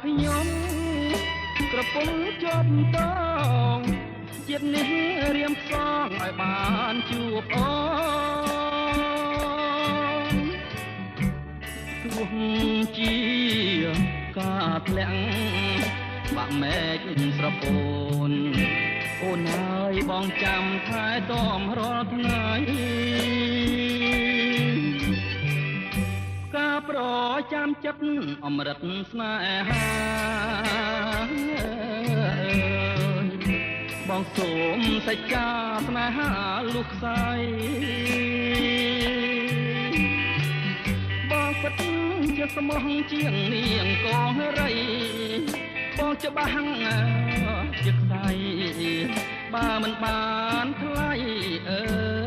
ខ្ញុំក្រពុំជាប់តងជាតិនេះរៀមផ្សងឲ្យបានជួបអូនទោះជាការធ្លាក់បាក់មែកស្រពោនអូនហើយបងចាំថែទាំរាល់ថ្ងៃការប្រចាំចិត្តអមរិតស្នេហាបងសូមសច្ចាស្នេហាលុះខ្សែបងពិតជាស្មោះជាងនាងកងរីបងច្បាស់ជាខ្សែបើមិនបានថ្លៃអើ